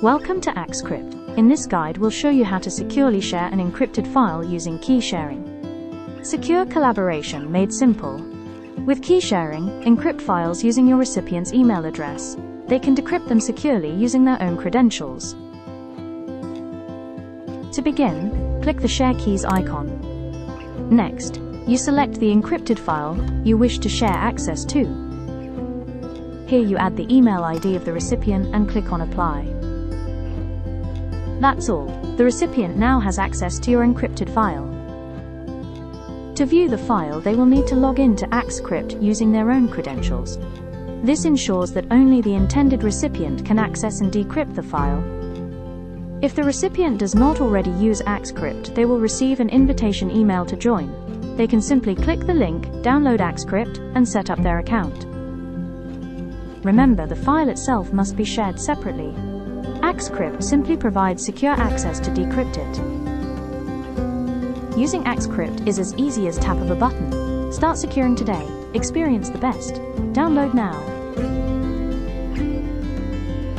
Welcome to AxCrypt. In this guide, we'll show you how to securely share an encrypted file using key sharing. Secure collaboration made simple. With key sharing, encrypt files using your recipient's email address. They can decrypt them securely using their own credentials. To begin, click the Share Keys icon. Next, you select the encrypted file you wish to share access to. Here you add the email ID of the recipient and click on Apply. That's all. The recipient now has access to your encrypted file. To view the file, they will need to log in to AxCrypt using their own credentials. This ensures that only the intended recipient can access and decrypt the file. If the recipient does not already use AxCrypt, they will receive an invitation email to join. They can simply click the link, download AxCrypt, and set up their account. Remember, the file itself must be shared separately. AxCrypt simply provides secure access to decrypt it. Using AxCrypt is as easy as tap of a button. Start securing today. Experience the best. Download now.